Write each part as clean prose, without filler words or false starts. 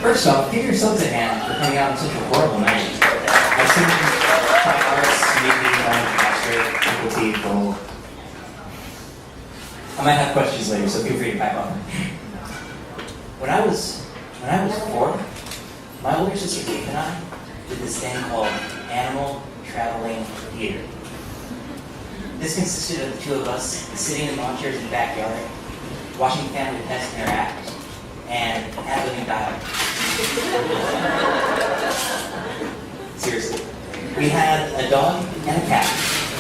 First off, give yourselves a hand for coming out on such a horrible night. I've seen fine arts, maybe faculty, gold. I might have questions later, so feel free to pipe up. When I was 4, my older sister Kate and I did this thing called animal traveling theater. This consisted of the two of us sitting in lawn chairs in the backyard, watching family pets interact, and ad-libbing dialogue. Seriously. We had a dog and a cat,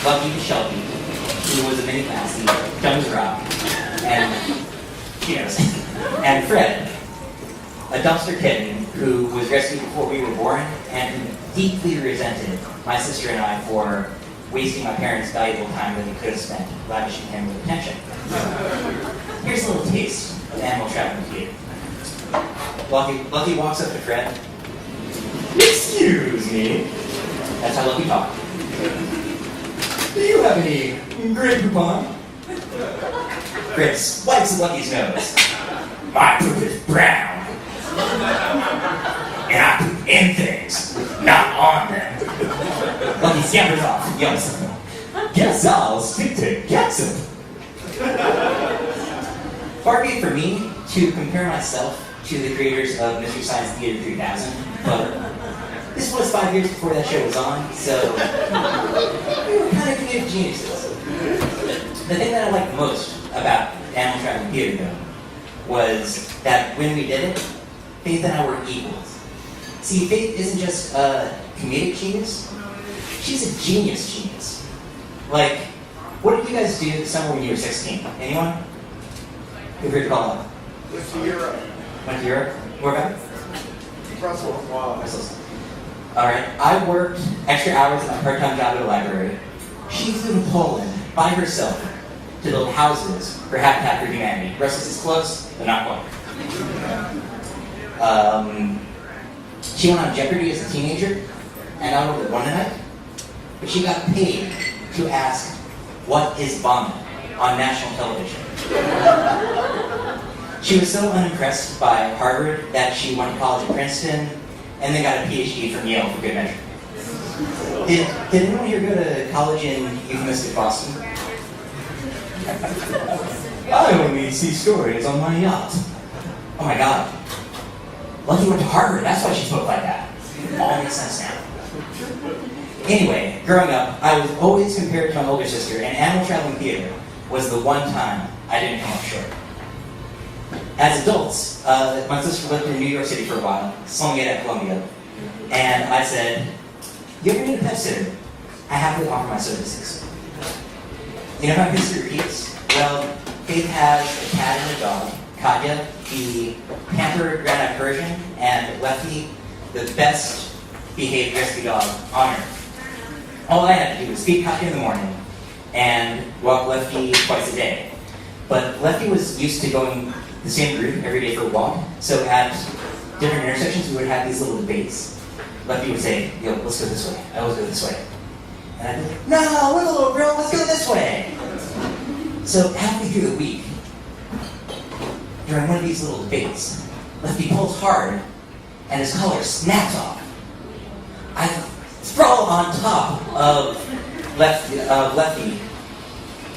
Lucky and Shelby, who was a mini classy, dumb as a rock, and she knows. And Fred, a dumpster kitten who was rescued before we were born and who deeply resented my sister and I for wasting my parents' valuable time that they could have spent lavishing him with attention. Here's a little taste of animal traveling theater. Lucky walks up to Fred. Excuse me. That's how Lucky talked. Do you have any Grey Poupon? Fred swipes at Lucky's nose. My poop is brown. And I poop in things, not on them. Lucky scampers off and yells, guess I'll stick to ketchup. Far be it for me to compare myself to the creators of Mystery Science Theater 3000, but this was 5 years before that show was on, so we were kind of creative geniuses. The thing that I liked most about Animal Traveling Theater, though, was that when we did it, Faith and I were equals. See, Faith isn't just a comedic genius, she's a genius. Like, what did you guys do this summer when you were 16? Anyone? Feel free to call up. Went to Europe. Went to Europe? Where about? Brussels. Wow. Brussels. Alright, I worked extra hours at my part-time job at a library. She flew to Poland by herself to build houses for Habitat for Humanity. Brussels is close, but not quite. She went on Jeopardy as a teenager, and not only won a night, but she got paid to ask, what is vomit, on national television. She was so unimpressed by Harvard that she went to college at Princeton, and then got a PhD from Yale for good measure. Did anyone here go to college in euphemistic Boston? I only see stories on my yacht. Oh my god. Lucky went to Harvard, that's why she spoke like that. All makes sense now. Anyway, growing up, I was always compared to my older sister, and Animal Traveling Theater was the one time I didn't come up short. As adults, my sister lived in New York City for a while, slumming it at Columbia, and I said, you ever need a pet sitter? I happily offer my services. You know how history repeats? Well, Faith has a cat and a dog, Katya, the pampered Granite Persian, and Lefty, the best behaved rescue dog on earth. All I had to do was feed Katya in the morning and walk Lefty twice a day. But Lefty was used to going the same route every day for a walk, so at different intersections we would have these little debates. Lefty would say, yo, let's go this way. I always go this way. And I'd be like, no, we're the little girl, let's go this way. So halfway through the week, during one of these little debates, Lefty pulls hard and his collar snaps off. I sprawl on top of Lefty,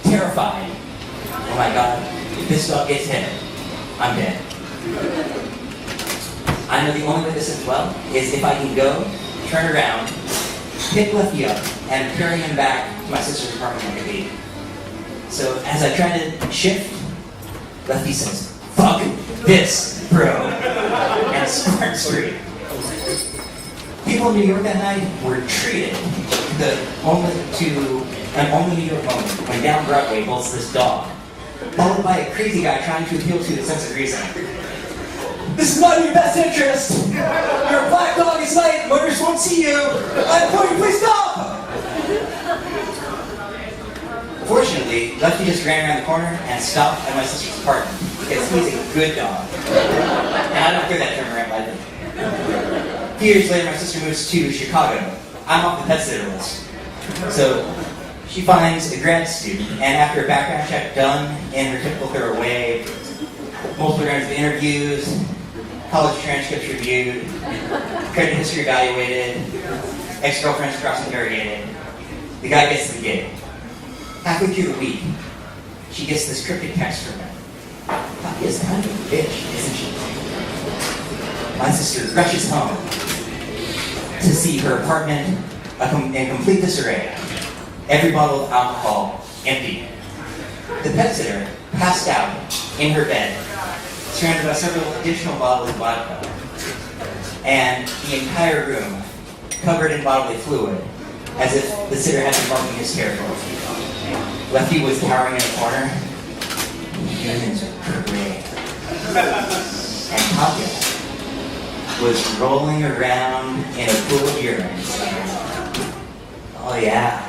terrified. Oh my god, if this dog gets hit, I'm dead. I know the only way this ends well is if I can go, turn around, pick Lefty up, and carry him back to my sister's apartment like a baby. So as I try to shift, Lefty says, fuck this, bro, and starts screaming. People in New York that night were treated to an only New York moment when down Broadway bolts this dog, followed by a crazy guy trying to appeal to the sense of reason. This is not in your best interest. You're a black dog, it's night, motorists won't see you. I'm pointing, please stop! Fortunately, Lefty just ran around the corner and stopped at my sister's apartment because he's a good dog. And I don't throw that term around lightly. A few years later, my sister moves to Chicago. I'm off the pet sitter list. So she finds a grad student, and after a background check done in her typical thorough way, multiple rounds of interviews, college transcripts reviewed, credit history evaluated, ex-girlfriends cross-interrogated. The guy gets the gig. Halfway through the week, she gets this cryptic text from him. Poppy is kind of a bitch, isn't she? My sister rushes home to see her apartment in complete disarray. Every bottle of alcohol empty. The pet sitter passed out in her bed, surrounded by several additional bottles of vodka, and the entire room covered in bodily fluid, as if the sitter had been barking hysterically. Lefty was cowering in a corner. Humans are gray. And Tapia was rolling around in a pool of urine. Oh yeah.